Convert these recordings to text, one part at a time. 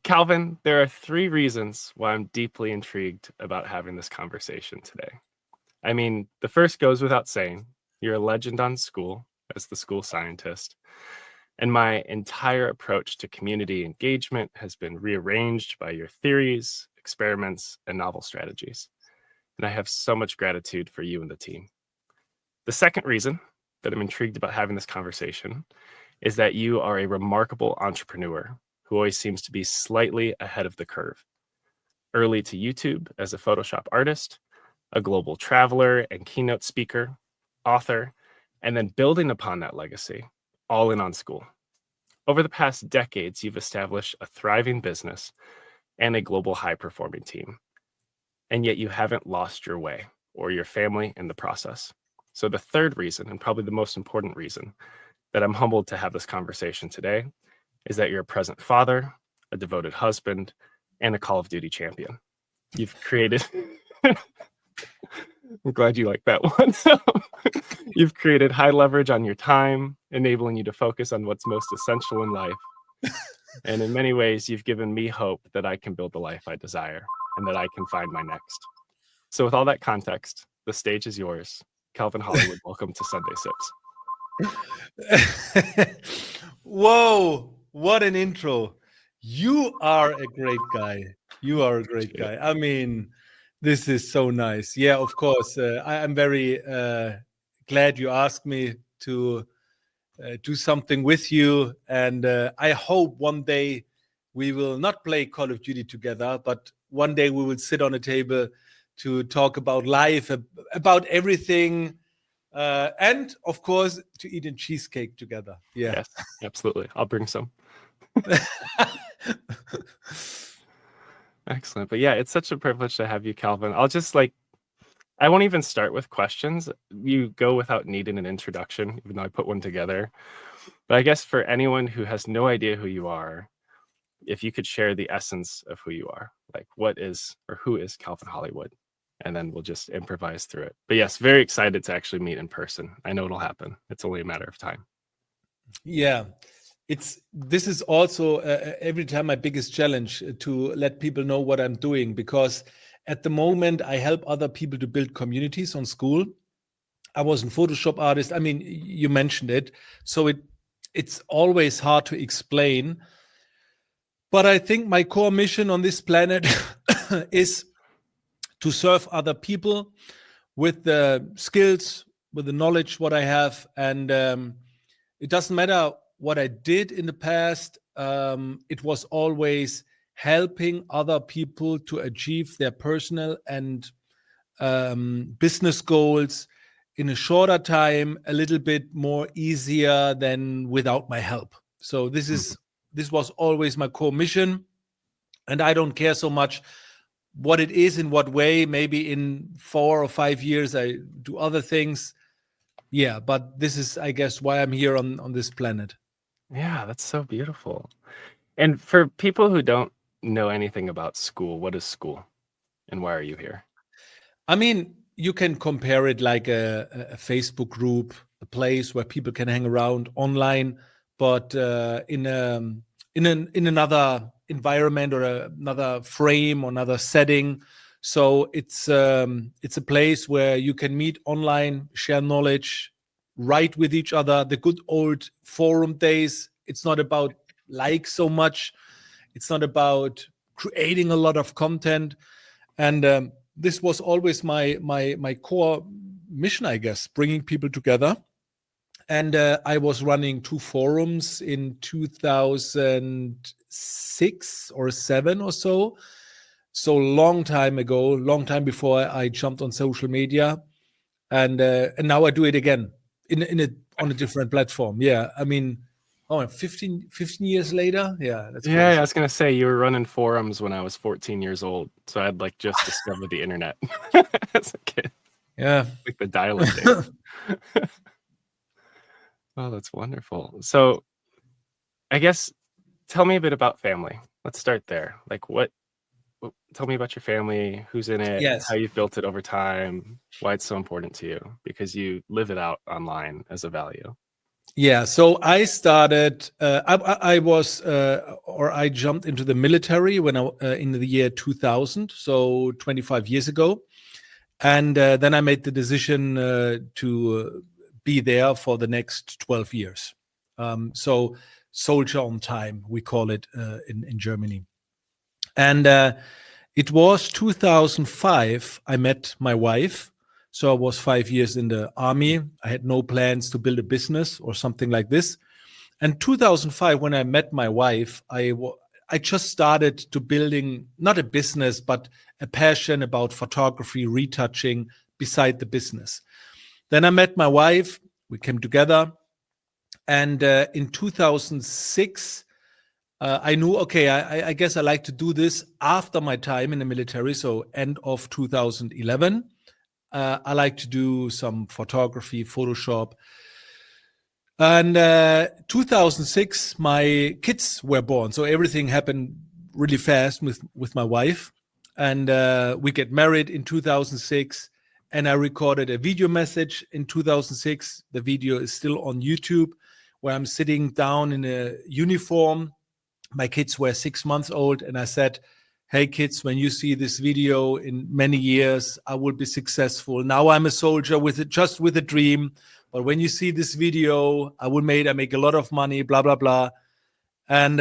Calvin, there are 3 reasons why I'm deeply intrigued about having this conversation today. I mean, the first goes without saying. You're a legend on school as the school scientist, and my entire approach to community engagement has been rearranged by your theories, experiments, and novel strategies. And I have so much gratitude for you and the team. The second reason that I'm intrigued about having this conversation is that you are a remarkable entrepreneur who always seems to be slightly ahead of the curve. Early to YouTube as a Photoshop artist, a global traveler and keynote speaker, author, and then building upon that legacy, all in on school. Over the past decades, you've established a thriving business and a global high-performing team, and yet you haven't lost your way or your family in the process. So the third reason, and probably the most important reason, that I'm humbled to have this conversation today is that you're a present father, a devoted husband, and a Call of Duty champion. You've created... I'm glad you like that one. You've created high leverage on your time, enabling you to focus on what's most essential in life. And in many ways, you've given me hope that I can build the life I desire and that I can find my next. So with all that context, the stage is yours. Calvin Hollywood, welcome to Sunday Sips. Whoa, what an intro. You are a great guy. You are a great guy. I mean, this is so nice. Yeah, of course. I'm very glad you asked me to do something with you. And I hope one day we will not play Call of Duty together, but one day we will sit on a table to talk about life, about everything. And of course, to eat a cheesecake together. Yeah. Yes, absolutely. I'll bring some. Excellent. But yeah, it's such a privilege to have you, Calvin. I won't even start with questions. You go without needing an introduction, even though I put one together. But I guess for anyone who has no idea who you are, if you could share the essence of who you are, like what is or who is Calvin Hollywood? And then we'll just improvise through it. But yes, very excited to actually meet in person. I know it'll happen. It's only a matter of time. Yeah. This is also every time my biggest challenge to let people know what I'm doing, because at the moment I help other people to build communities on school. I was a Photoshop artist. I mean, you mentioned it. So it's always hard to explain. But I think my core mission on this planet is to serve other people with the skills, with the knowledge, what I have. And it doesn't matter what I did in the past. It was always helping other people to achieve their personal and business goals in a shorter time, a little bit more easier than without my help. So this was always my core mission. And I don't care so much what it is, in what way. Maybe in 4 or 5 years, I do other things. Yeah, but this is, I guess, why I'm here on this planet. Yeah, that's so beautiful. And for people who don't know anything about school, what is school and why are you here? I mean, you can compare it like a Facebook group, a place where people can hang around online, but in another environment or another frame or another setting. So it's a place where you can meet online, share knowledge, write with each other. The good old forum days. It's not about likes so much. It's not about creating a lot of content, and this was always my core mission, I guess, bringing people together. And I was running 2 forums in 2006 or 7 or so. So long time ago, long time before I jumped on social media, and now I do it again on a different platform. Yeah, I mean, 15 years later. Yeah, that's crazy. Yeah, I was gonna say you were running forums when I was 14 years old, so I'd just discovered the internet as a kid. Yeah, like the dial-up days. Oh, that's wonderful. So, I guess tell me a bit about family. Let's start there. Tell me about your family, who's in it, yes. how you've built it over time, why it's so important to you, because you live it out online as a value. Yeah, so I started. I jumped into the military when in the year 2000, so 25 years ago, and then I made the decision to be there for the next 12 years. So soldier on time, we call it in Germany, and it was 2005. I met my wife. So I was 5 years in the army. I had no plans to build a business or something like this. And 2005, when I met my wife, I just started to building not a business, but a passion about photography, retouching beside the business. Then I met my wife. We came together. And in 2006, I knew, okay, I guess I like to do this after my time in the military. So end of 2011. I like to do some photography, Photoshop. And 2006, my kids were born. So everything happened really fast with my wife. And we get married in 2006. And I recorded a video message in 2006. The video is still on YouTube, where I'm sitting down in a uniform. My kids were 6 months old. And I said, hey, kids, when you see this video in many years, I will be successful. Now I'm a soldier just with a dream. But when you see this video, I make a lot of money, blah, blah, blah. And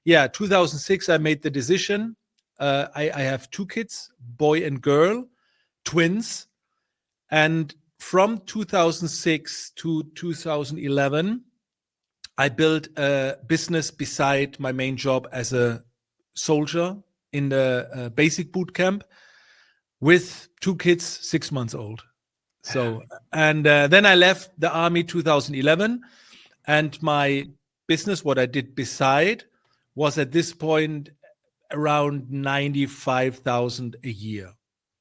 2006, I made the decision. I have 2 kids, boy and girl, twins. And from 2006 to 2011, I built a business beside my main job as a soldier in the basic boot camp with 2 kids, 6 months old. So, and then I left the army 2011, and my business, what I did beside, was at this point around 95,000 a year.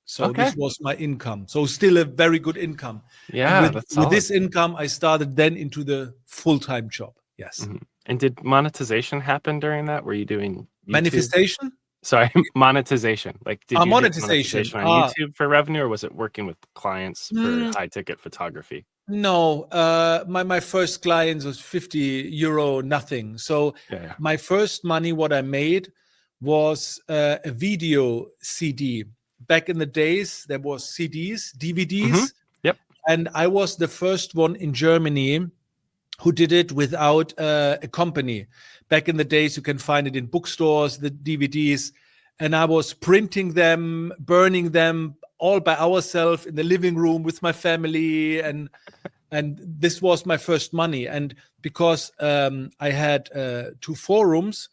So this was my income. So still a very good income. Yeah, and with this income, I started then into the full-time job. Yes. Mm-hmm. And did monetization happen during that? Were you doing YouTube? Manifestation? Sorry, monetization. Like, did you get monetization monetization on YouTube for revenue, or was it working with clients for high-ticket photography? No, my first clients was 50 euro, nothing. So my first money, what I made was a video CD. Back in the days, there was CDs, DVDs. Mm-hmm. Yep. And I was the first one in Germany who did it without a company. Back in the days, you can find it in bookstores, the DVDs. And I was printing them, burning them all by ourselves in the living room with my family. And this was my first money. And because I had 2 forums,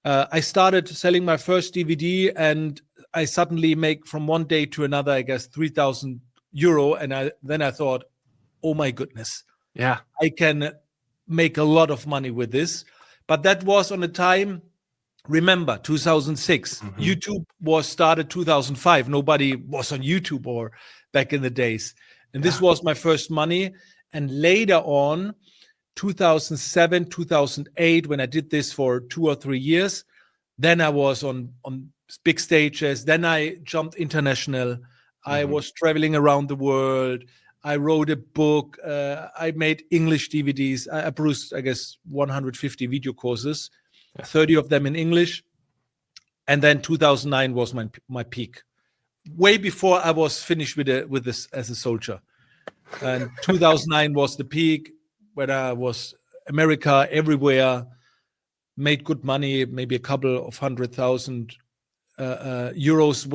I started selling my first DVD, and I suddenly make from one day to another, I guess, 3,000 euro. And then I thought, oh my goodness. Yeah. I can make a lot of money with this. But that was on a time, remember, 2006. Mm-hmm. YouTube was started 2005. Nobody was on YouTube or back in the days. And this was my first money. And later on, 2007, 2008, when I did this for 2 or 3 years, then I was on big stages. Then I jumped international. Mm-hmm. I was traveling around the world. I wrote a book. I made English DVDs. I produced, I guess, 150 video courses, 30 of them in English. And then 2009 was my peak. Way before I was finished with this as a soldier. And 2009 was the peak when I was America, everywhere, made good money, maybe a couple of 100,000 euros.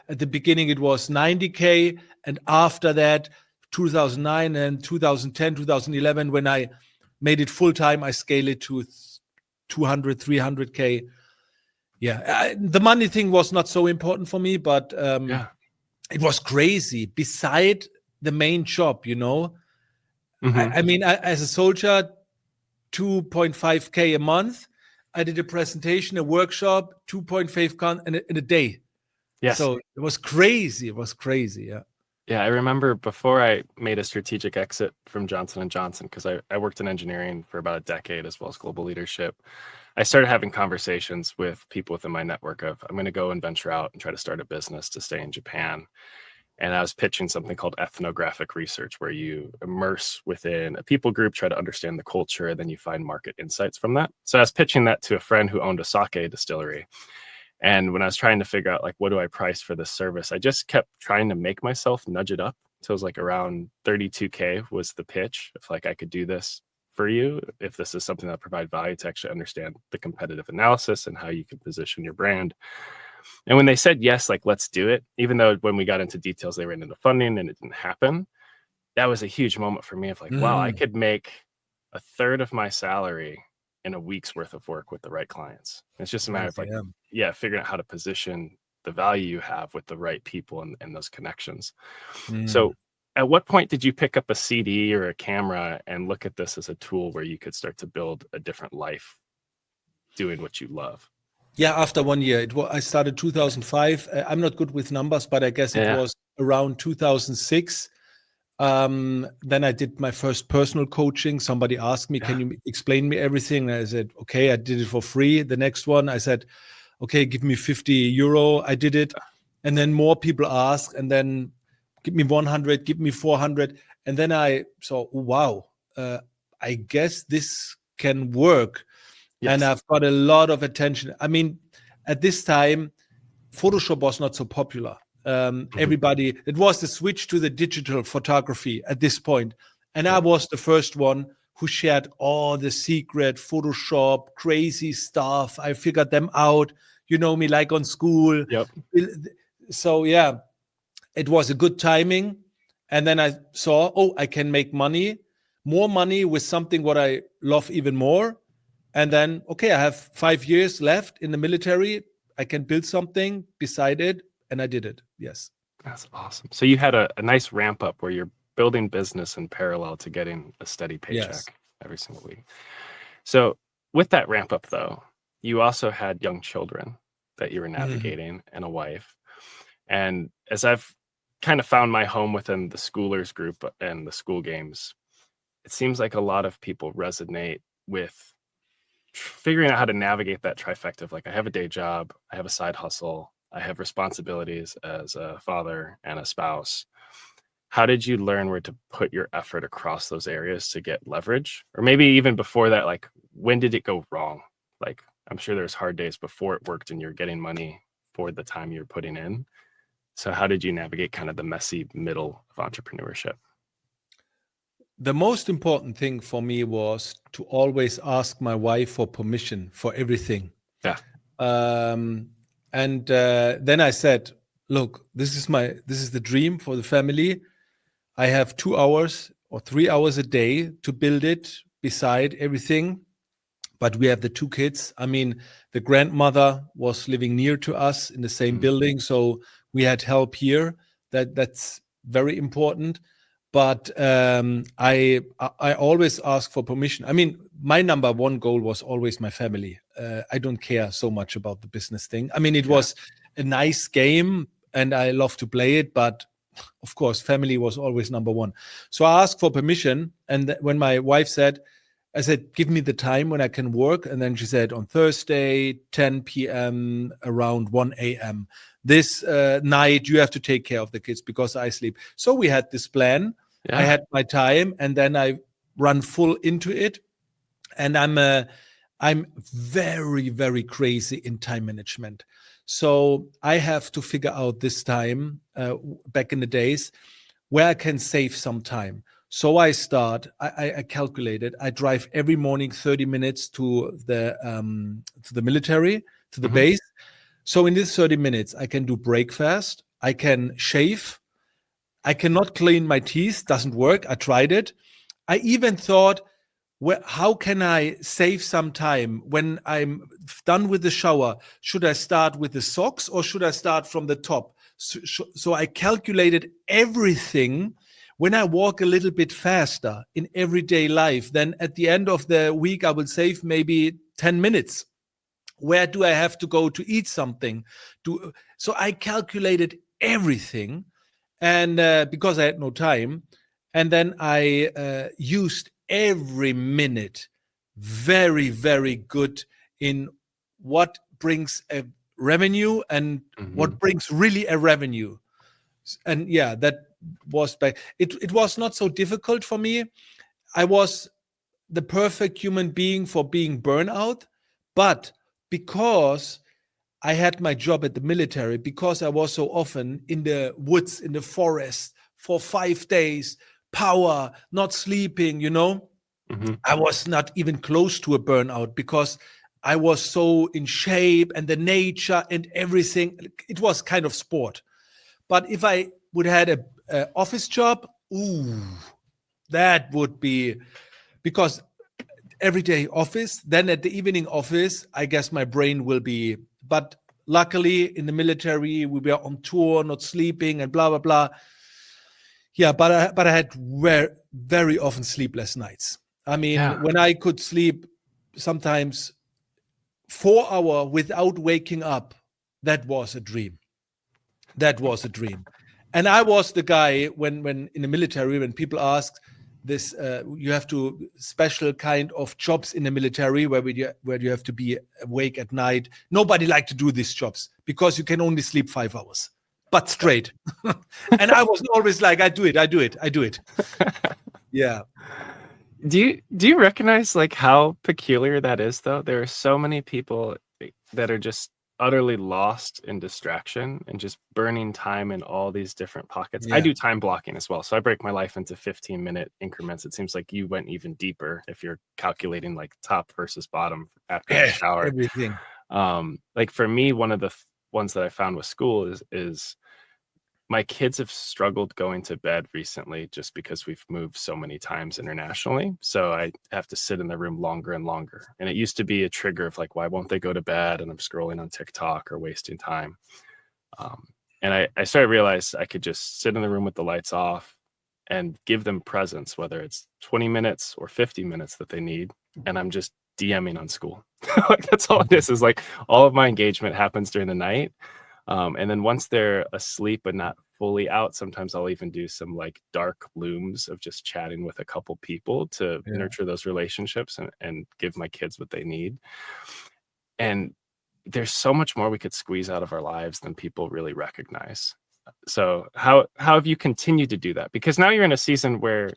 At the beginning it was 90K. And after that, 2009 and 2010, 2011, when I made it full time, I scaled it to 200, 300K. Yeah, the money thing was not so important for me, but it was crazy. Beside the main job, Mm-hmm. I mean, as a soldier, 2.5K a month. I did a presentation, a workshop, 2.5K in a day. Yes. So it was crazy. It was crazy. Yeah. Yeah, I remember before I made a strategic exit from Johnson & Johnson, because I worked in engineering for about a decade as well as global leadership. I started having conversations with people within my network of, I'm going to go and venture out and try to start a business to stay in Japan. And I was pitching something called ethnographic research, where you immerse within a people group, try to understand the culture, and then you find market insights from that. So I was pitching that to a friend who owned a sake distillery. And when I was trying to figure out, like, what do I price for this service, I just kept trying to make myself nudge it up. So it was like around 32K was the pitch. If like I could do this for you, if this is something that provide value to actually understand the competitive analysis and how you can position your brand. And when they said yes, like, let's do it, even though when we got into details, they ran into funding and it didn't happen, that was a huge moment for me of like, wow, I could make a third of my salary in a week's worth of work with the right clients. It's just a matter of like, figuring out how to position the value you have with the right people and those connections. So at what point did you pick up a CD or a camera and look at this as a tool where you could start to build a different life doing what you love? Yeah, after 1 year, I started 2005. I'm not good with numbers, but I guess it was around 2006. Then I did my first personal coaching. Somebody asked me, can you explain me everything? And I said, okay, I did it for free. The next one, I said, okay, give me 50 euro. I did it. And then more people asked, and then give me 100, give me 400. And then I saw, wow, I guess this can work. Yes. And I've got a lot of attention. I mean, at this time, Photoshop was not so popular. Everybody, it was the switch to the digital photography at this point. And I was the first one who shared all the secret Photoshop, crazy stuff. I figured them out, you know me, like on school. So yeah, it was a good timing. And then I saw, oh, I can make more money with something what I love even more. And then, okay, I have 5 years left in the military. I can build something beside it. And I did it. Yes. That's awesome. So you had a nice ramp up where you're building business in parallel to getting a steady paycheck every single week. So with that ramp up, though, you also had young children that you were navigating and a wife. And as I've kind of found my home within the schoolers group and the school games, it seems like a lot of people resonate with figuring out how to navigate that trifecta of like, I have a day job, I have a side hustle, I have responsibilities as a father and a spouse. How did you learn where to put your effort across those areas to get leverage? Or maybe even before that, like, when did it go wrong? Like, I'm sure there's hard days before it worked and you're getting money for the time you're putting in. So how did you navigate kind of the messy middle of entrepreneurship? The most important thing for me was to always ask my wife for permission for everything. Yeah. And then I said, look, this is the dream for the family. I have 2 hours or 3 hours a day to build it beside everything. But we have the 2 kids. I mean, the grandmother was living near to us in the same building. So we had help here. That's very important. But I always ask for permission. I mean, my number one goal was always my family. I don't care so much about the business thing. I mean, it was a nice game and I love to play it, but of course, family was always number one. So I asked for permission. And when my wife said, I said, give me the time when I can work. And then she said, on Thursday, 10 p.m., around 1 a.m. This night, you have to take care of the kids because I sleep. So we had this plan. I had my time, and then I run full into it. And I'm very, very crazy in time management. So I have to figure out this time, back in the days, where I can save some time. So I calculated, I drive every morning 30 minutes to the military, to the base. So in these 30 minutes, I can do breakfast, I can shave, I cannot clean my teeth, doesn't work. I tried it. I even thought, how can I save some time when I'm done with the shower? Should I start with the socks or should I start from the top? So I calculated everything. When I walk a little bit faster in everyday life, then at the end of the week, I will save maybe 10 minutes. Where do I have to go to eat something? So I calculated everything, and because I had no time, and then I used every minute very, very good in what brings a revenue and what brings really a revenue. And yeah, that was back. It was not so difficult for me. I was the perfect human being for being burnout, but because I had my job at the military, because I was so often in the woods, in the forest for 5 days, power, not sleeping, I was not even close to a burnout because I was so in shape and the nature and everything. It was kind of sport. But if I would have had a office job, ooh, that would be because everyday office, then at the evening office, I guess my brain will be. But luckily, in the military, we were on tour, not sleeping, and blah blah blah. Yeah, but I had very often sleepless nights. I mean, Yeah. when I could sleep sometimes 4 hours without waking up, that was a dream. That was a dream. And I was the guy when in the military, when people ask this, you have to special kind of jobs in the military where you have to be awake at night. Nobody like to do these jobs because you can only sleep 5 hours, but straight. And I was always like, I do it. Yeah. Do you recognize like how peculiar that is though? There are so many people that are just utterly lost in distraction and just burning time in all these different pockets. I Yeah. do time blocking as well. So I break my life into 15-minute increments. It seems like you went even deeper if you're calculating like top versus bottom after the shower. Everything. Like for me, one of the ones that I found with school is my kids have struggled going to bed recently just because we've moved so many times internationally. So I have to sit in the room longer and longer. And it used to be a trigger of like, why won't they go to bed? And I'm scrolling on TikTok or wasting time. And I started to realize I could just sit in the room with the lights off and give them presents, whether it's 20 minutes or 50 minutes that they need. And I'm just DMing on school. Like that's all it is like all of my engagement happens during the night. And then once they're asleep but not fully out, sometimes I'll even do some like dark looms of just chatting with a couple people to nurture those relationships and give my kids what they need. And there's so much more we could squeeze out of our lives than people really recognize. So how have you continued to do that? Because now you're in a season where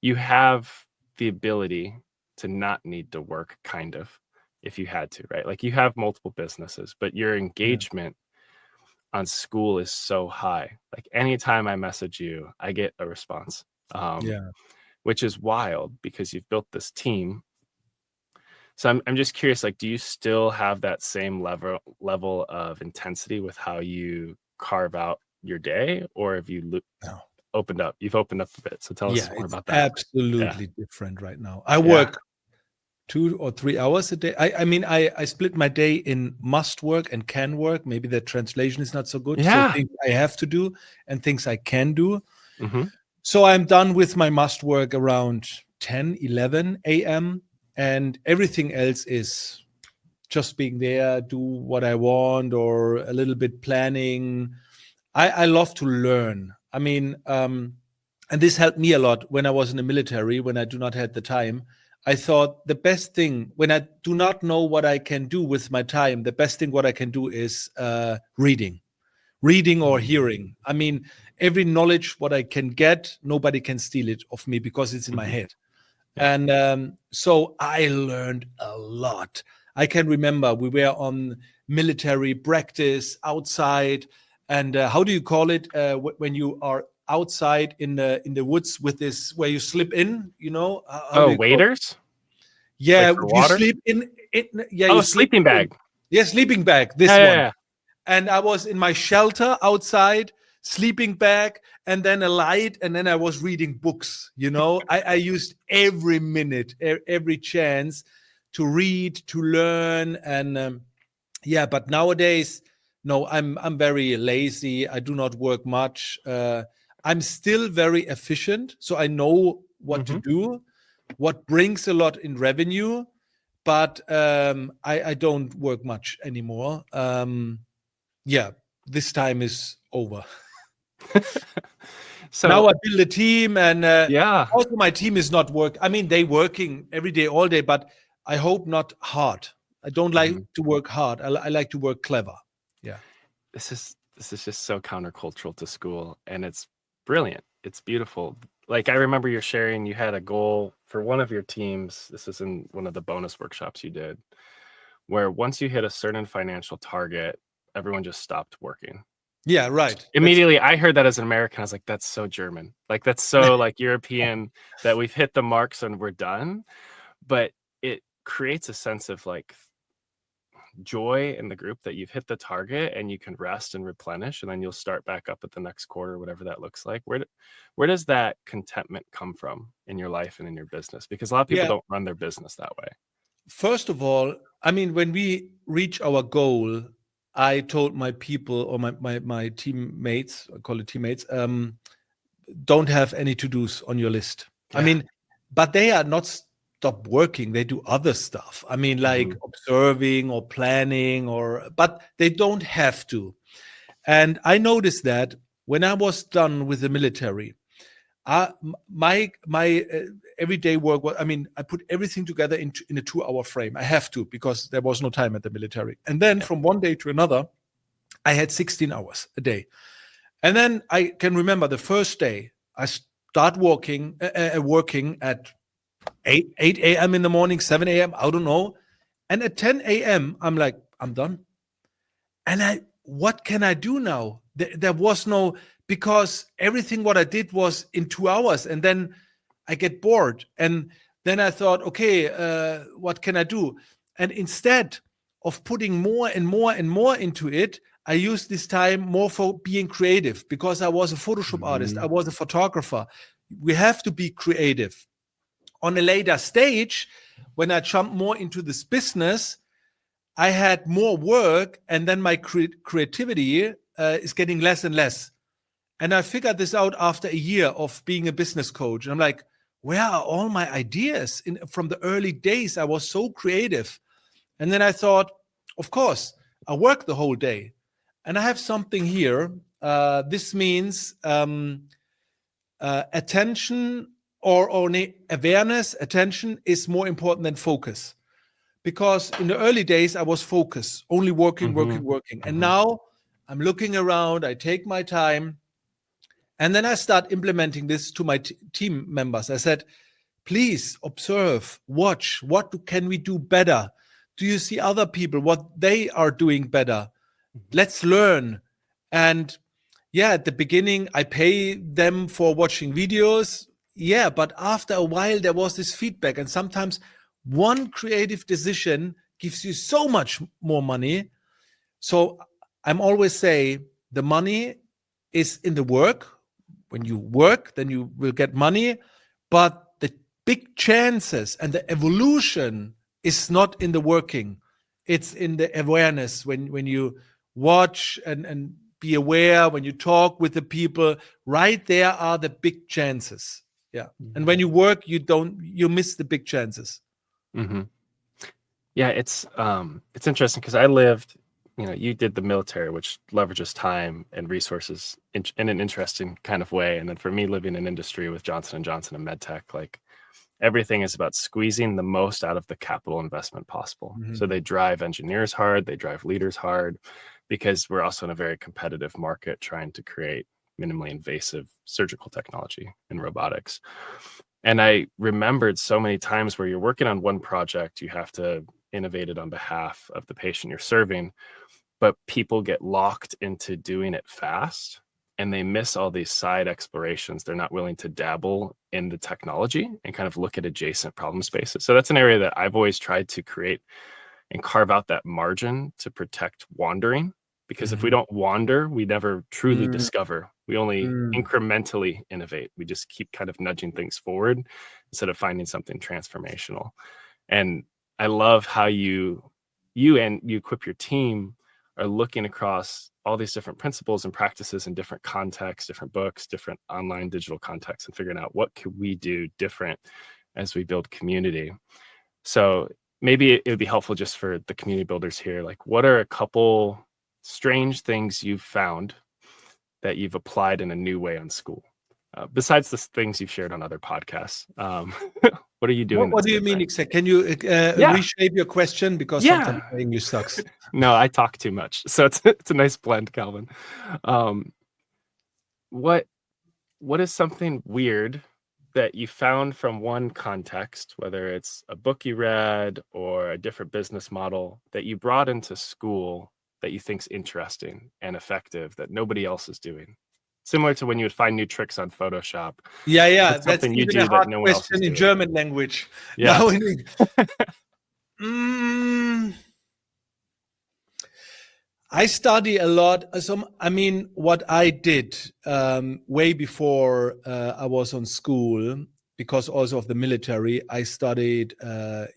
you have the ability to not need to work, kind of, if you had to, right? Like you have multiple businesses, but your engagement on school is so high. Like anytime I message you, I get a response, which is wild because you've built this team. So I'm just curious, like, do you still have that same level of intensity with how you carve out your day, or have you opened up? You've opened up a bit. So tell us more about that. Absolutely different right now. I work 2 or 3 hours a day. I mean, I split my day in must work and can work. Maybe the translation is not so good. Yeah. So things I have to do and things I can do. Mm-hmm. So I'm done with my must work around 10, 11 a.m. And everything else is just being there, do what I want, or a little bit planning. I love to learn. I mean, and this helped me a lot when I was in the military, when I do not have the time. I thought the best thing when I do not know what I can do with my time, the best thing what I can do is reading or hearing. I mean, every knowledge what I can get, nobody can steal it off me because it's in my head. And so I learned a lot. I can remember we were on military practice outside, and how do you call it when you are outside in the woods with this where you slip in? Waders. Yeah, like for you water? sleep in. Yeah, Oh, you a sleeping bag. Yeah, sleeping bag. This one. Yeah. And I was in my shelter outside, sleeping bag, and then a light, and then I was reading books. I used every minute, every chance to read, to learn, and but nowadays, no, I'm very lazy. I do not work much. I'm still very efficient, so I know what to do, what brings a lot in revenue, but I don't work much anymore. This time is over. So now I build a team, and yeah. also my team is not work. I mean, they working every day, all day, but I hope not hard. I don't like to work hard. I like to work clever. Yeah. This is this is just so countercultural to school, and it's brilliant. It's beautiful. Like, I remember you're sharing you had a goal for one of your teams. This is in one of the bonus workshops you did, where once you hit a certain financial target, everyone just stopped working. Yeah, right. Immediately, I heard that as an American. I was like, that's so German. Like, that's so like European that we've hit the marks and we're done. But it creates a sense of like joy in the group that you've hit the target and you can rest and replenish, and then you'll start back up at the next quarter, whatever that looks like. Where does that contentment come from in your life and in your business? Because a lot of people Yeah. don't run their business that way. First of all, I mean, when we reach our goal, I told my people or my teammates, I call it teammates, don't have any to-dos on your list. Yeah. I mean, but they are not stop working. They do other stuff. I mean, like observing or planning but they don't have to. And I noticed that when I was done with the military, my everyday work was, I mean, I put everything together in a 2-hour frame. I have to, because there was no time at the military. And then from one day to another, I had 16 hours a day. And then I can remember the first day I start working at 8 a.m. in the morning, 7 a.m., I don't know. And at 10 a.m., I'm like, I'm done. And what can I do now? There was no, because everything what I did was in 2 hours, and then I get bored. And then I thought, okay, what can I do? And instead of putting more and more and more into it, I used this time more for being creative, because I was a Photoshop artist. I was a photographer. We have to be creative. On a later stage, when I jumped more into this business, I had more work, and then my creativity is getting less and less. And I figured this out after a year of being a business coach. And I'm like, where are all my ideas? From the early days, I was so creative. And then I thought, of course, I work the whole day. And I have something here. This means attention or awareness. Attention is more important than focus. Because in the early days, I was focused, only working. And now I'm looking around, I take my time, and then I start implementing this to my team members. I said, please observe, watch, can we do better? Do you see other people, what they are doing better? Let's learn. And yeah, at the beginning, I pay them for watching videos. Yeah, but after a while, there was this feedback. And sometimes one creative decision gives you so much more money. So I'm always say the money is in the work. When you work, then you will get money. But the big chances and the evolution is not in the working. It's in the awareness. When you watch and be aware, when you talk with the people, right there are the big chances. Yeah. And when you work, you miss the big chances. Yeah, it's interesting because I lived, you did the military, which leverages time and resources in an interesting kind of way. And then for me, living in industry with Johnson & Johnson and MedTech, like everything is about squeezing the most out of the capital investment possible. So they drive engineers hard, they drive leaders hard, because we're also in a very competitive market trying to create minimally invasive surgical technology and robotics. And I remembered so many times where you're working on one project, you have to innovate it on behalf of the patient you're serving, but people get locked into doing it fast and they miss all these side explorations. They're not willing to dabble in the technology and kind of look at adjacent problem spaces. So that's an area that I've always tried to create and carve out that margin to protect wandering. Because if we don't wander, we never truly discover. We only incrementally innovate. We just keep kind of nudging things forward instead of finding something transformational. And I love how you equip your team are looking across all these different principles and practices in different contexts, different books, different online digital contexts, and figuring out what could we do different as we build community. So maybe it would be helpful just for the community builders here. Like, what are a couple strange things you've found that you've applied in a new way on school, besides the things you've shared on other podcasts? What are you doing What that's do you mean different? exactly? Can you Yeah. reshape your question? Because sometimes Yeah. my English sucks. No, I talk too much. So it's a nice blend, Calvin. Um, what what is something weird that you found from one context, whether it's a book you read or a different business model that you brought into school that you think's interesting and effective that nobody else is doing? Similar to when you would find new tricks on Photoshop. Yeah. What's That's something you even a do that hard no one else is question in doing? German language. Yeah. Now, Mm, I study a lot. So, I mean, what I did way before I was on school, because also of the military, I studied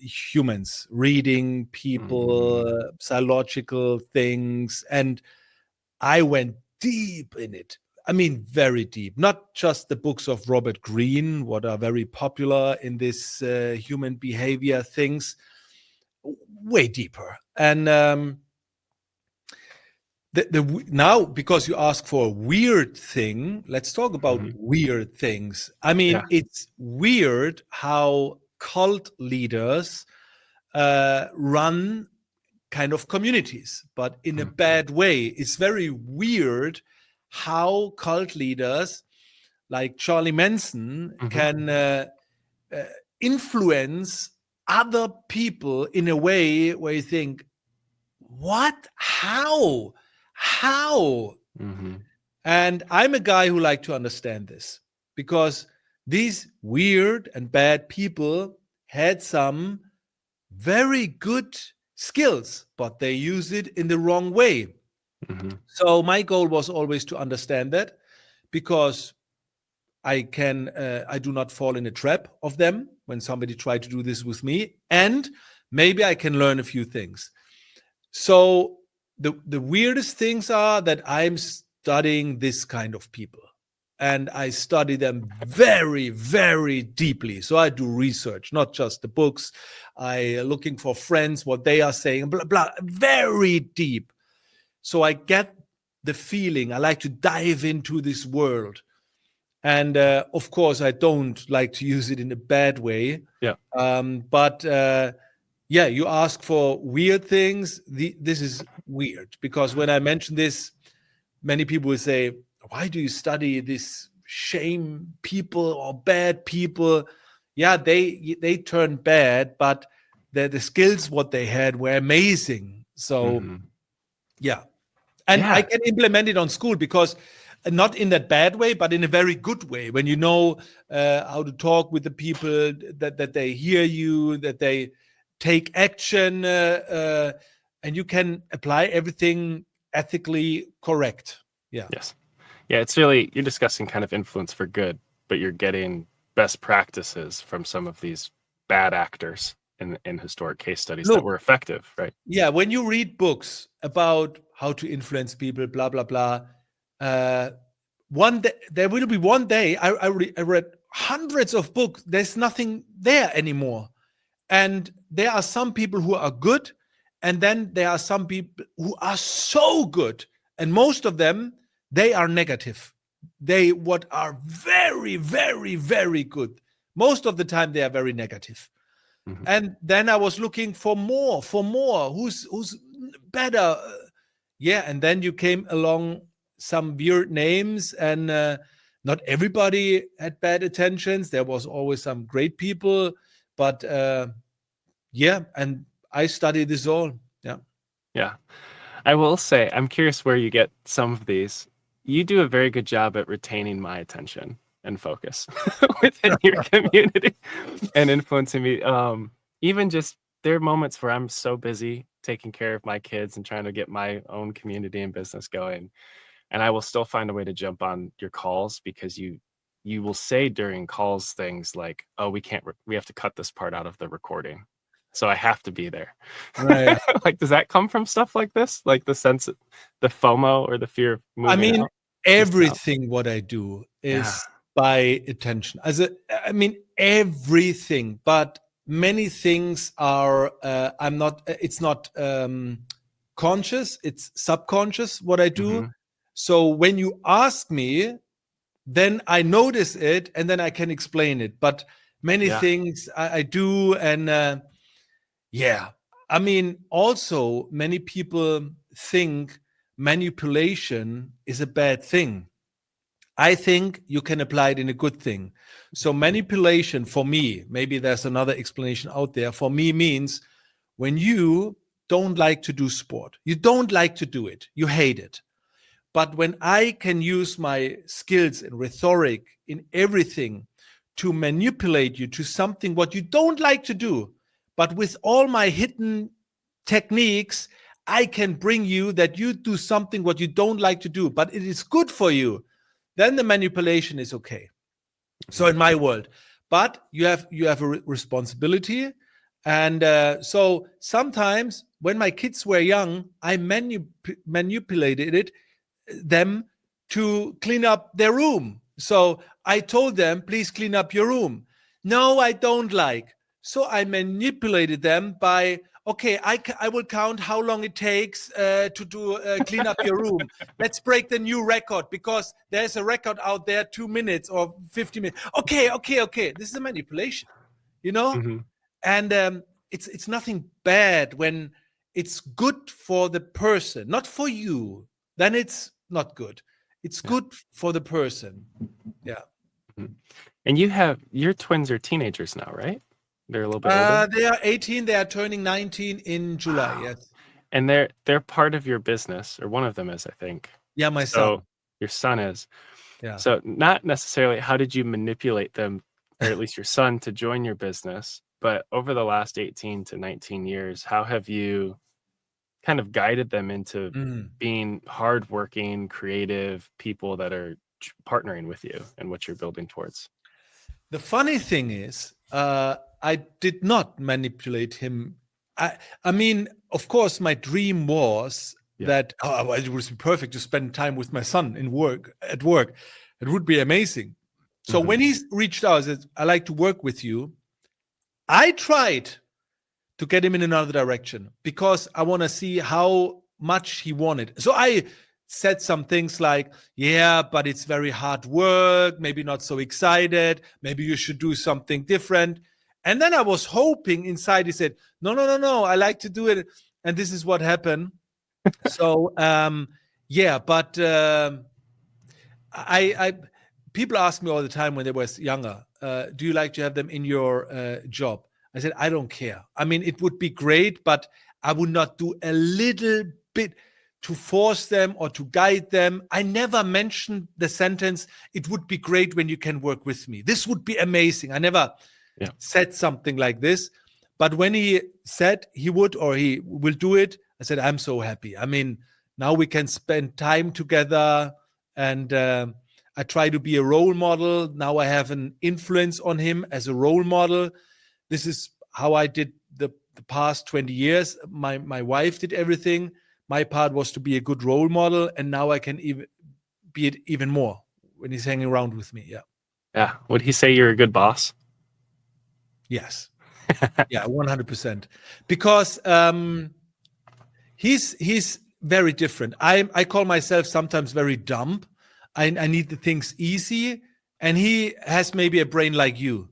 humans, reading people, Mhm. psychological things, and I went deep in it. I mean, very deep. Not just the books of Robert Greene, what are very popular in this human behavior things, way deeper. And now, because you ask for a weird thing, let's talk about Mhm. weird things. I mean, Yeah. it's weird how cult leaders run kind of communities, but in a Mhm. bad way. It's very weird how cult leaders like Charlie Manson Mhm. can uh, influence other people in a way where you think, what? How? How? Mhm. And I'm a guy who like to understand this because these weird and bad people had some very good skills, but they use it in the wrong way. Mhm. So my goal was always to understand that because I do not fall in a trap of them when somebody tried to do this with me, and maybe I can learn a few things. So the weirdest things are that I'm studying this kind of people, and I study them very, very deeply. So I do research, not just the books. I looking for friends, what they are saying, blah blah, very deep. So I get the feeling. I like to dive into this world, and of course, I don't like to use it in a bad way. Yeah. But yeah, you ask for weird things. This is weird because when I mention this, many people will say, "Why do you study this shame people or bad people?" Yeah, they turn bad, but the skills what they had were amazing. So Mhm. yeah, and I Yeah. can implement it on school because not in that bad way, but in a very good way. When you know how to talk with the people, that they hear you, that they take action, and you can apply everything ethically correct. Yeah. Yes. Yeah, it's really you're discussing kind of influence for good, but you're getting best practices from some of these bad actors in historic case studies that Look, were effective, right? yeah, when you read books about how to influence people, blah blah blah, uh, one day there will be one day I read hundreds of books. There's nothing there anymore, and there are some people who are good, and then there are some people who are so good, and most of them they are negative. They what are very very very good. Most of the time they are very negative. Mhm. And then I was looking for more. Who's better? Yeah, and then you came along some weird names, and not everybody had bad intentions. There was always some great people, but yeah, and I studied this all. Yeah. Yeah. I will say, I'm curious where you get some of these. You do a very good job at retaining my attention and focus within your community and influencing me. Even just there are moments where I'm so busy taking care of my kids and trying to get my own community and business going, and I will still find a way to jump on your calls because you will say during calls things like, "Oh, we can't. We have to cut this part out of the recording." So I have to be there. Right. Like, does that come from stuff like this? Like the sense, the FOMO or the fear of I moving mean, out, missing out? everything what I do Yeah. is by attention. As a, I mean, everything, but many things are. I'm not. It's not conscious. It's subconscious what I do. Mhm. So when you ask me, then I notice it, and then I can explain it. But many Yeah. things I do. And yeah, I mean, also many people think manipulation is a bad thing. I think you can apply it in a good thing. So manipulation for me, maybe there's another explanation out there, for me means when you don't like to do sport, you don't like to do it, you hate it. But when I can use my skills in rhetoric, in everything, to manipulate you to something what you don't like to do, but with all my hidden techniques, I can bring you that you do something what you don't like to do, but it is good for you, then the manipulation is okay. So in my world, but you have a responsibility, and so sometimes when my kids were young, I manipulated them to clean up their room. So I told them, please clean up your room. No, I don't like. So I manipulated them by, okay, I will count how long it takes to do clean up your room. Let's break the new record because there's a record out there, 2 minutes or 50 minutes. Okay. This is a manipulation, you know? Hmm. And it's nothing bad when it's good for the person, not for you. Then it's not good. It's Yeah. good for the person. Yeah. Mhm. And your twins are teenagers now, right? They're a little bit older. They are 18. They are turning 19 in July. Wow. Yes. And they're part of your business, or one of them is, I think. Yeah, my So son. your son is. Yeah. So not necessarily how did you manipulate them, or at least your son, to join your business, but over the last 18 to 19 years, how have you kind of guided them into Mm. being hardworking, creative people that are partnering with you and what you're building towards? The funny thing is, I did not manipulate him. I mean, of course, my dream was Yeah. that it would be perfect to spend time with my son at work. It would be amazing. So Mhm. when he reached out and said, I like to work with you, I tried to get him in another direction because I want to see how much he wanted. So I said some things like, yeah, but it's very hard work, maybe not so excited, maybe you should do something different. And then I was hoping inside he said, no, I like to do it. And this is what happened. So, yeah, but I people ask me all the time when they were younger, do you like to have them in your job? I said, I don't care. I mean, it would be great, but I would not do a little bit to force them or to guide them. I never mentioned the sentence, it would be great when you can work with me. This would be amazing. I never Yeah. said something like this. But when he said he would or he will do it, I said, I'm so happy. I mean, now we can spend time together, and I try to be a role model. Now I have an influence on him as a role model. This is how I did the past 20 years. My wife did everything. My part was to be a good role model, and now I can even be it even more when he's hanging around with me. Yeah. Yeah. Would he say you're a good boss? Yes. Yeah, 100%. Because he's very different. I call myself sometimes very dumb. I need the things easy, and he has maybe a brain like you.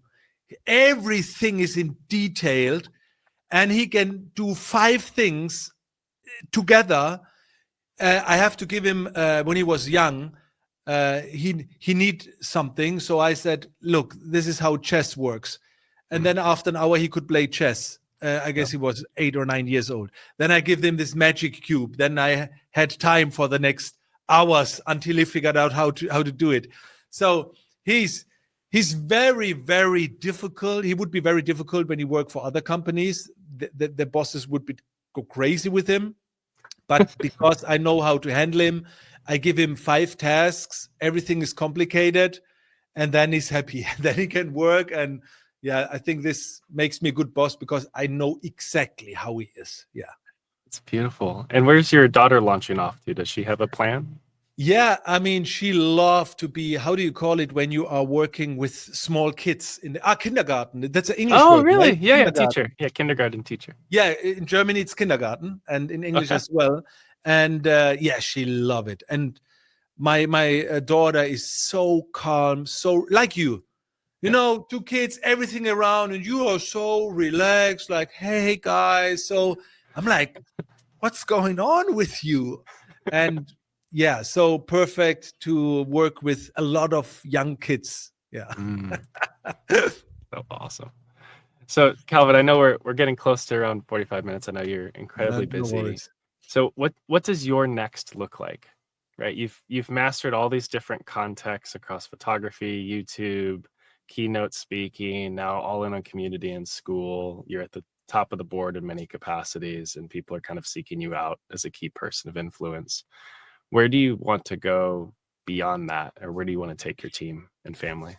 Everything is in detailed, and he can do 5 things together. I have to give him when he was young. He need something, so I said, "Look, this is how chess works." And Mm. then after an hour, he could play chess. I Yeah. guess he was 8 or 9 years old. Then I give him this magic cube. Then I had time for the next hours until he figured out how to do it. So he's very difficult. He would be very difficult when he worked for other companies. The bosses would go crazy with him. But because I know how to handle him, I give him 5 tasks. Everything is complicated, and then he's happy. Then he can work. And yeah, I think this makes me a good boss because I know exactly how he is. Yeah. It's beautiful. And where's your daughter launching off to? Does she have a plan? Yeah, I mean, she loved to be, how do you call it when you are working with small kids in the kindergarten? That's an English Oh, word, really? right? Yeah, Kindergarten. teacher. Yeah, kindergarten teacher. Yeah, in Germany it's kindergarten, and in English Okay. as well. And yeah, she loved it. And my daughter is so calm, so like you. You know, two kids, everything around, and you are so relaxed, like, hey guys. So I'm like, what's going on with you? And yeah, so perfect to work with a lot of young kids. Yeah. Mm, so awesome. So Calvin, I know we're getting close to around 45 minutes. I know you're incredibly No busy. worries. So what does your next look like? Right? You've mastered all these different contexts across photography, YouTube, keynote speaking, now all in on community and school. You're at the top of the board in many capacities, and people are kind of seeking you out as a key person of influence. Where do you want to go beyond that, or where do you want to take your team and family?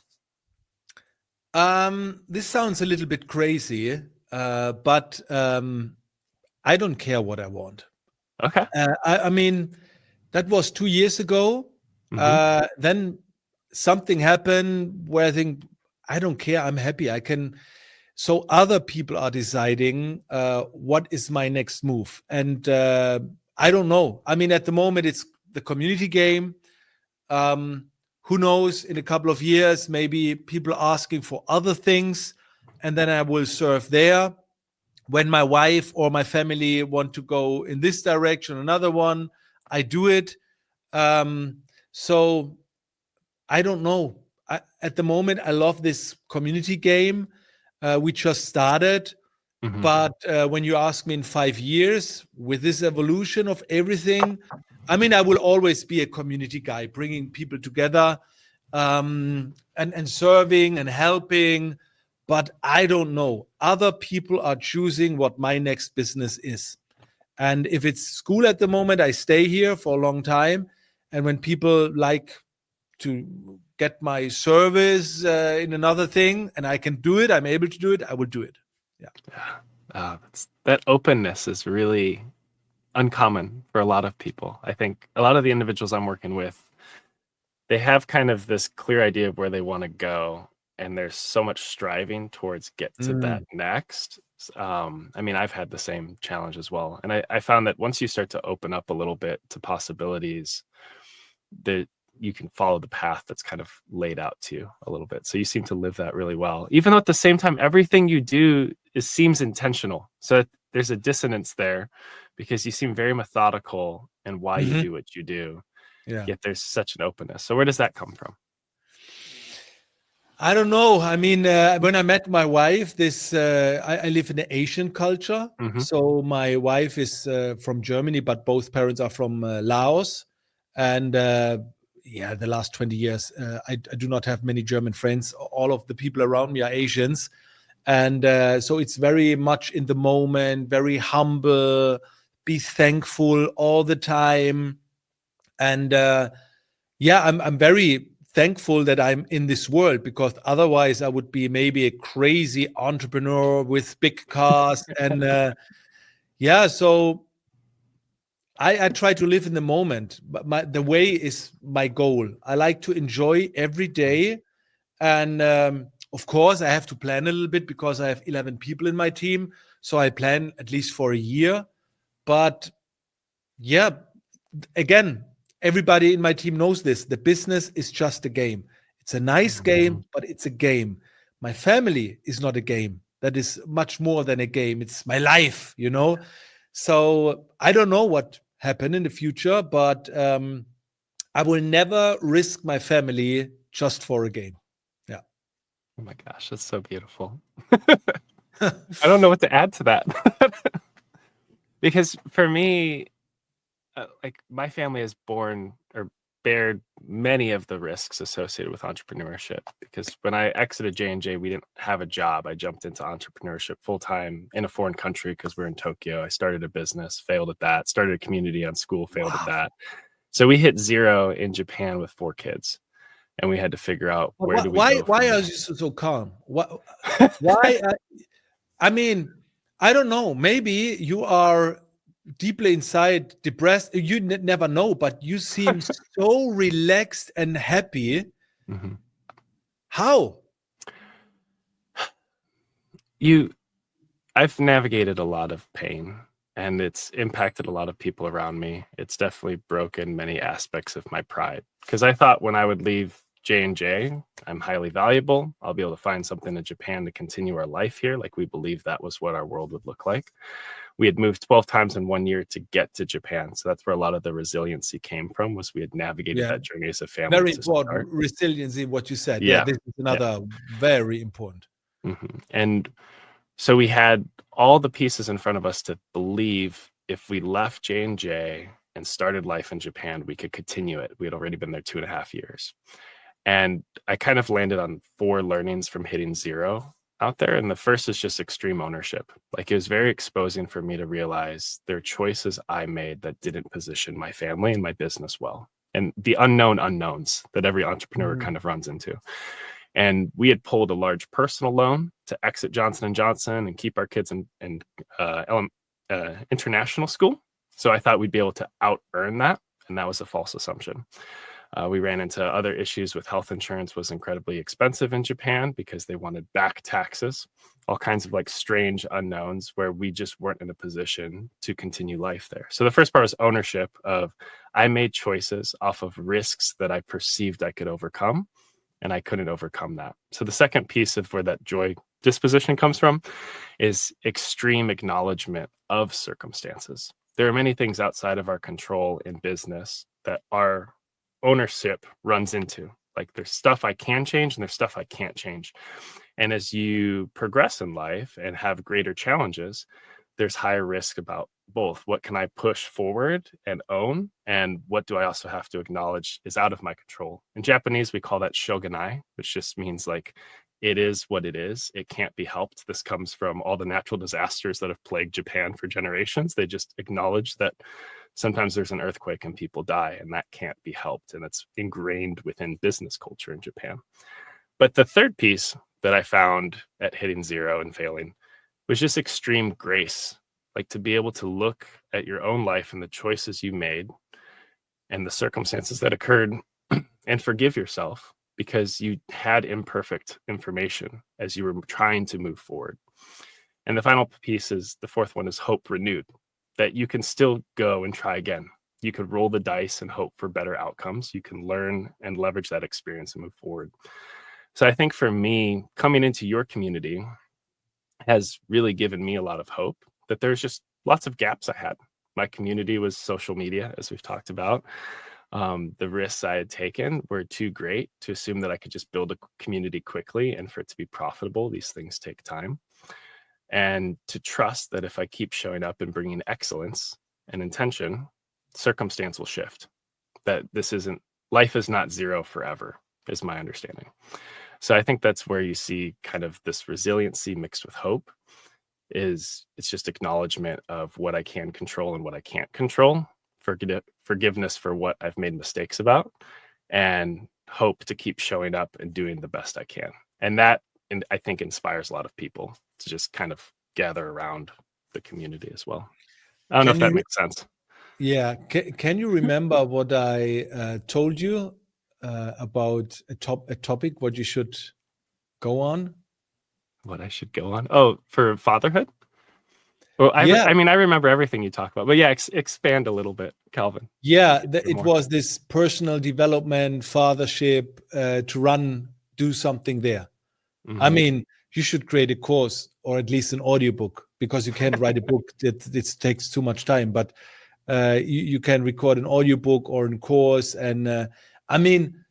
This sounds a little bit crazy, but I don't care what I want. Okay. I mean, that was 2 years ago. Mm-hmm. Then something happened where I think I don't care. I'm happy. I can. So other people are deciding what is my next move, and I don't know. I mean, at the moment, it's the community game. Um, who knows? In a couple of years, maybe people are asking for other things, and then I will serve there. When my wife or my family want to go in this direction, another one, I do it. So I don't know. At the moment, I love this community game. We just started. Mm-hmm. But when you ask me in 5 years, with this evolution of everything, I mean, I will always be a community guy, bringing people together and serving and helping. But I don't know. Other people are choosing what my next business is. And if it's school at the moment, I stay here for a long time. And when people like to get my service in another thing and I can do it, I'm able to do it, I will do it. Yeah. That openness is really uncommon for a lot of people. I think a lot of the individuals I'm working with, they have kind of this clear idea of where they want to go, and there's so much striving towards get to that next. I mean, I've had the same challenge as well, and I found that once you start to open up a little bit to possibilities, that you can follow the path that's kind of laid out to you a little bit. So you seem to live that really well, even though at the same time everything you do seems intentional. So there's a dissonance there, because you seem very methodical in why you do what you do. Yeah. Yet there's such an openness. So where does that come from? I don't know. I mean, when I met my wife, I live in an Asian culture. Mm-hmm. So my wife is from Germany, but both parents are from Laos. And yeah, the last 20 years, I do not have many German friends. All of the people around me are Asians. And so it's very much in the moment, very humble, be thankful all the time. And yeah, I'm very thankful that I'm in this world, because otherwise I would be maybe a crazy entrepreneur with big cars. And yeah, so I try to live in the moment, but the way is my goal. I like to enjoy every day. And of course, I have to plan a little bit because I have 11 people in my team. So I plan at least for a year. But yeah, again, everybody in my team knows this. The business is just a game. It's a nice game, but it's a game. My family is not a game. That is much more than a game. It's my life, you know? So I don't know what happened in the future, but I will never risk my family just for a game. Yeah. Oh my gosh, that's so beautiful. I don't know what to add to that. Because for me, like my family has borne or bared many of the risks associated with entrepreneurship, because when I exited J&J, we didn't have a job. I jumped into entrepreneurship full time in a foreign country because we're in Tokyo. I started a business, failed at that, started a community on school, failed at that. So we hit zero in Japan with 4 kids, and we had to figure out where do we go. Why are you so calm? Why? I mean, I don't know. Maybe you are deeply inside depressed. You never know, but you seem so relaxed and happy. Mm-hmm. How? I've navigated a lot of pain, and it's impacted a lot of people around me. It's definitely broken many aspects of my pride, because I thought when I would leave J&J, I'm highly valuable. I'll be able to find something in Japan to continue our life here. Like, we believed that was what our world would look like. We had moved 12 times in 1 year to get to Japan. So that's where a lot of the resiliency came from, was we had navigated Yeah. that journey as a family Very to important. start. Resiliency, what you said. Yeah, Yeah. this is another very important. And so we had all the pieces in front of us to believe if we left J&J and started life in Japan, we could continue it. We had already been there 2.5 years. And I kind of landed on 4 learnings from hitting zero out there. And the first is just extreme ownership. Like, it was very exposing for me to realize there are choices I made that didn't position my family and my business well. And the unknown unknowns that every entrepreneur kind of runs into. And we had pulled a large personal loan to exit Johnson & Johnson and keep our kids in international school. So I thought we'd be able to out earn that. And that was a false assumption. We ran into other issues with health insurance was incredibly expensive in Japan because they wanted back taxes, all kinds of like strange unknowns where we just weren't in a position to continue life there. So the first part was ownership of, I made choices off of risks that I perceived I could overcome, and I couldn't overcome that. So the second piece of where that joy disposition comes from is extreme acknowledgement of circumstances. There are many things outside of our control in business that our ownership runs into. Like, there's stuff I can change and there's stuff I can't change. And as you progress in life and have greater challenges, there's higher risk about both. What can I push forward and own? And what do I also have to acknowledge is out of my control? In Japanese, we call that shogunai, which just means like, it is what it is. It can't be helped. This comes from all the natural disasters that have plagued Japan for generations. They just acknowledge that sometimes there's an earthquake and people die, and that can't be helped. And it's ingrained within business culture in Japan. But the third piece that I found at hitting zero and failing was just extreme grace. Like, to be able to look at your own life and the choices you made and the circumstances that occurred and forgive yourself because you had imperfect information as you were trying to move forward. And the final piece is, the fourth one, is hope renewed, that you can still go and try again. You could roll the dice and hope for better outcomes. You can learn and leverage that experience and move forward. So I think for me, coming into your community has really given me a lot of hope that there's just lots of gaps I had. My community was social media, as we've talked about. The risks I had taken were too great to assume that I could just build a community quickly, and for it to be profitable, these things take time. And to trust that if I keep showing up and bringing excellence and intention, circumstance will shift. That life is not zero forever, is my understanding. So I think that's where you see kind of this resiliency mixed with hope. It's just acknowledgement of what I can control and what I can't control, forgiveness for what I've made mistakes about, and hope to keep showing up and doing the best I can. And that, I think, inspires a lot of people to just kind of gather around the community as well. I don't know if that makes sense. Yeah. Can you remember what I told you about a topic, what you should go on? What I should go on? Oh, for fatherhood? Well, I remember everything you talk about, but yeah, expand a little bit, Calvin. Yeah, it was this personal development, fathership, to do something there. Mm-hmm. I mean, you should create a course or at least an audiobook, because you can't write a book. It takes too much time, but you can record an audiobook or a course. And I mean,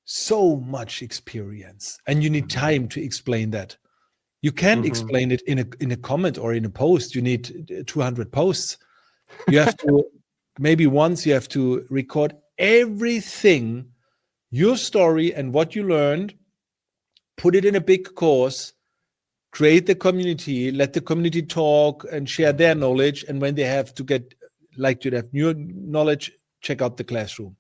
so much experience, and you need time to explain that. You can't explain it in a comment or in a post. You need 200 posts. You have to, maybe once you have to record everything, your story and what you learned, put it in a big course, create the community, let the community talk and share their knowledge. And when they have to have new knowledge, check out the classroom.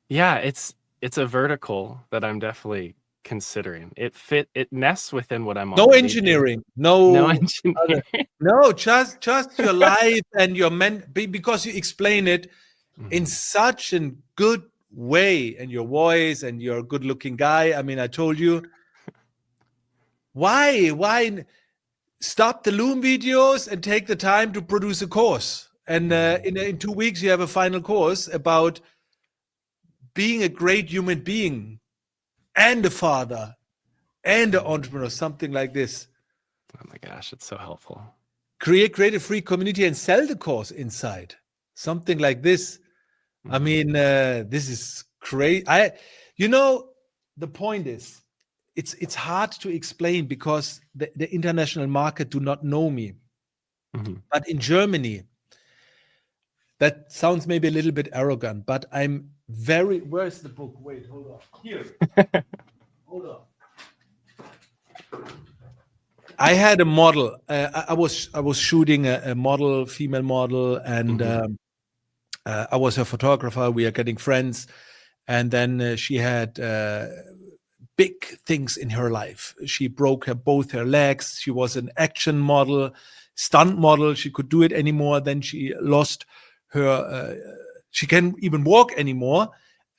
Yeah, it's a vertical that I'm definitely considering. It nests within what I'm no engineering doing. No engineering. No, just your life and your because you explain it in such a good way, and your voice, and you're a good looking guy. I mean, I told you, why stop the Loom videos and take the time to produce a course, and in 2 weeks you have a final course about being a great human being and a father and an entrepreneur, something like this. Oh my gosh, it's so helpful. Create a free community and sell the course inside. Something like this. I mean, this is crazy. The point is, it's hard to explain because the international market do not know me. But in Germany, that sounds maybe a little bit arrogant, but I'm very. Where's the book? Wait, hold on. Here. Hold on. I had a model. I was shooting a model, female model, and I was her photographer. We are getting friends, and then she had big things in her life. She broke both her legs. She was an action model, stunt model. She could do it anymore. Then she lost her. She can't even walk anymore,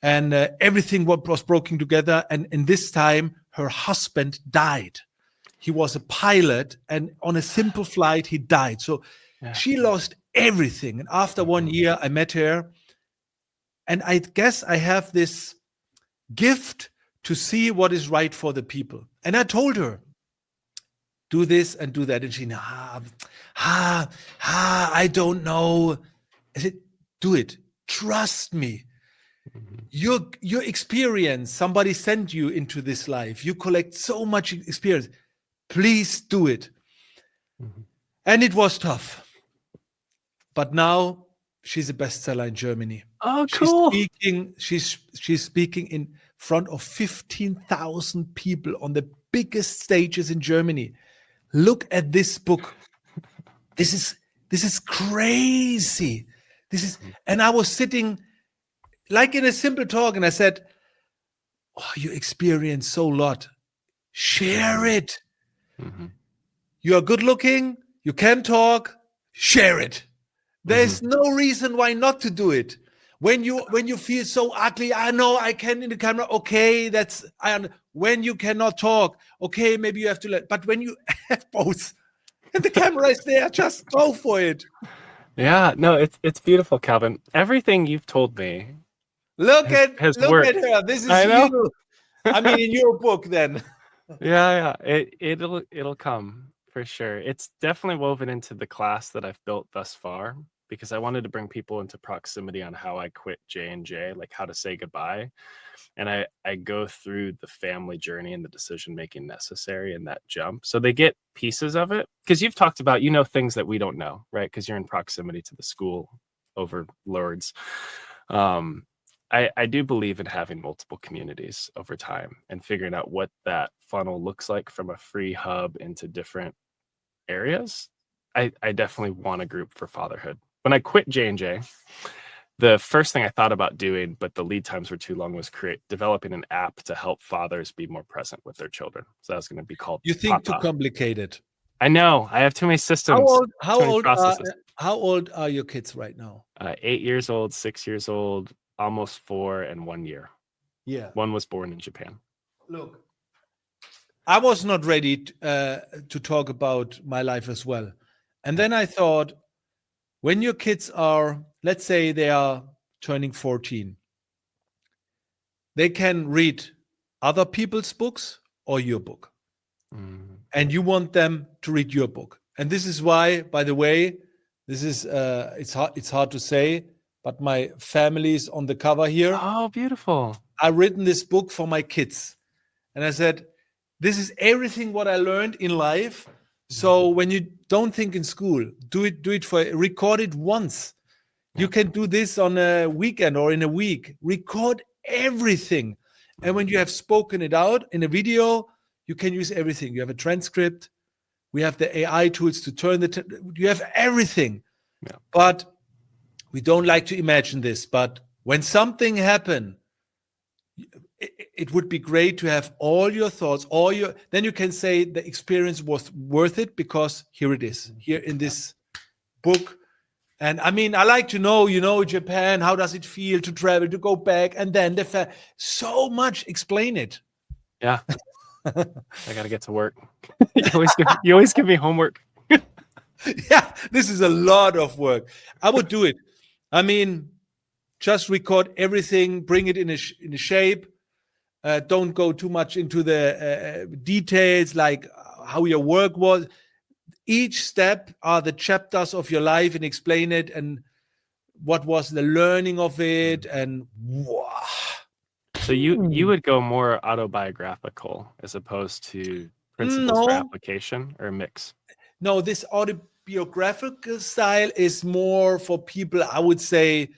and everything was broken together. And in this time, her husband died. He was a pilot, and on a simple flight, he died. So she lost everything. And after 1 year, I met her. And I guess I have this gift to see what is right for the people. And I told her, do this and do that. And she, I don't know. I said, do it. Trust me. Your experience, somebody sent you into this life. You collect so much experience. Please do it. And it was tough. But now she's a bestseller in Germany. Oh, cool. She's speaking in front of 15,000 people on the biggest stages in Germany. Look at this book. This is crazy. And I was sitting like in a simple talk, and I said, oh, you experience so lot. Share it. You are good looking, you can talk, share it. There's no reason why not to do it. When you feel so ugly, I know I can in the camera, okay, when you cannot talk, okay, maybe you have to but when you have both and the camera is there, just go for it. Yeah, no, it's beautiful, Calvin. Everything you've told me look at worked. her. This is you. I mean, in your book then. Yeah. It'll come for sure. It's definitely woven into the class that I've built thus far, because I wanted to bring people into proximity on how I quit J&J, like how to say goodbye. And I go through the family journey and the decision making necessary in that jump. So they get pieces of it, because you've talked about, things that we don't know, right? Because you're in proximity to the school overlords. I do believe in having multiple communities over time and figuring out what that funnel looks like from a free hub into different areas. I definitely want a group for fatherhood. When I quit J&J, the first thing I thought about doing, but the lead times were too long, was developing an app to help fathers be more present with their children. So that was going to be called You think Papa. too complicated. I know. I have too many systems. How old are your kids right now? 8 years old, 6 years old, almost 4, and 1 year. Yeah. One was born in Japan. Look, I was not ready to talk about my life as well. And then I thought, when your kids are, let's say they are turning 14, they can read other people's books or your book. And you want them to read your book. And this is why, by the way, this is it's hard to say, but my family is on the cover here. Oh, beautiful. I've written this book for my kids. And I said, this is everything what I learned in life. So when you don't think in school, record it once. You can do this on a weekend or in a week. Record everything. And when you have spoken it out in a video, you can use everything. You have a transcript. We have the AI tools to turn you have everything. Yeah. But we don't like to imagine this. But when something happened, it would be great to have all your thoughts, then you can say the experience was worth it, because here it is, here in this book. And I mean, I like to know, Japan, how does it feel to travel, to go back, and then so much, explain it. Yeah. I got to get to work. You always give me homework. Yeah, this is a lot of work. I would do it. I mean, just record everything, bring it in a shape. Don't go too much into the details, like how your work was. Each step are the chapters of your life, and explain it, and what was the learning of it, and wow. So you would go more autobiographical as opposed to principles for No, application, or a mix? no, this autobiographical style is more for people, I would say,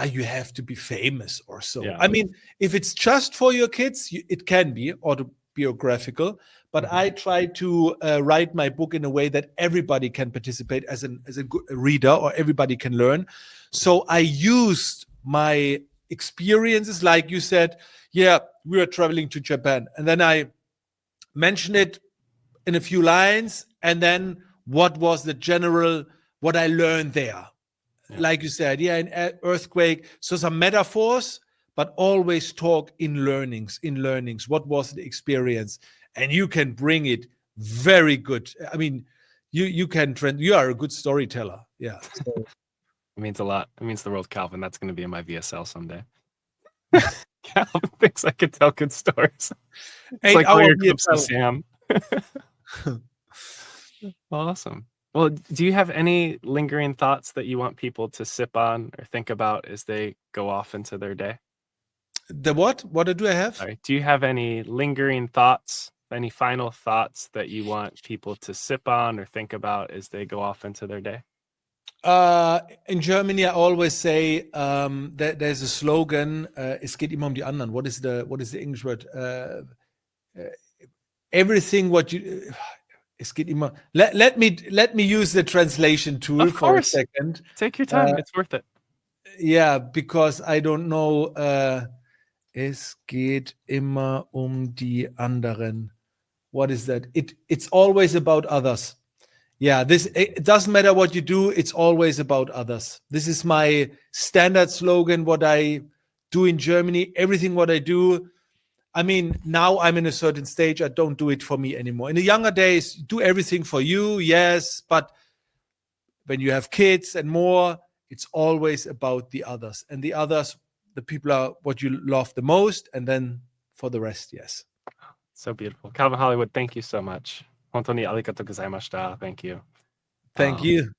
you have to be famous or so. Yeah. I mean, if it's just for your kids, it can be autobiographical, but I try to write my book in a way that everybody can participate as a good reader, or everybody can learn. So I used my experiences, like you said, yeah, we were traveling to Japan, and then I mentioned it in a few lines, and then what was the general, what I learned there. Yeah. Like you said, yeah, an earthquake. So some metaphors, but always talk in learnings. What was the experience? And you can bring it very good. I mean, you can trend. You are a good storyteller. Yeah. So. It means a lot. It means the world, Calvin. That's going to be in my VSL someday. Calvin thinks I can tell good stories. It's like one of your clips of Sam. Awesome. Well, do you have any lingering thoughts that you want people to sip on or think about as they go off into their day? The what? What do I have? Sorry. Do you have any lingering thoughts, any final thoughts that you want people to sip on or think about as they go off into their day? In Germany, I always say that there's a slogan, es geht immer die anderen. What is the English word? Everything what you... Es geht immer... Let me use the translation tool for a second. Take your time. It's worth it. Yeah, because I don't know... es geht immer die anderen. What is that? It's always about others. Yeah, it doesn't matter what you do, it's always about others. This is my standard slogan, what I do in Germany. Everything what I do, I mean, now I'm in a certain stage, I don't do it for me anymore. In the younger days, do everything for you, yes, but when you have kids and more, it's always about the others. And the others, the people are what you love the most, and then for the rest, yes. So beautiful. Calvin Hollywood, thank you so much. 本当にありがとうございました. Thank you. Thank you.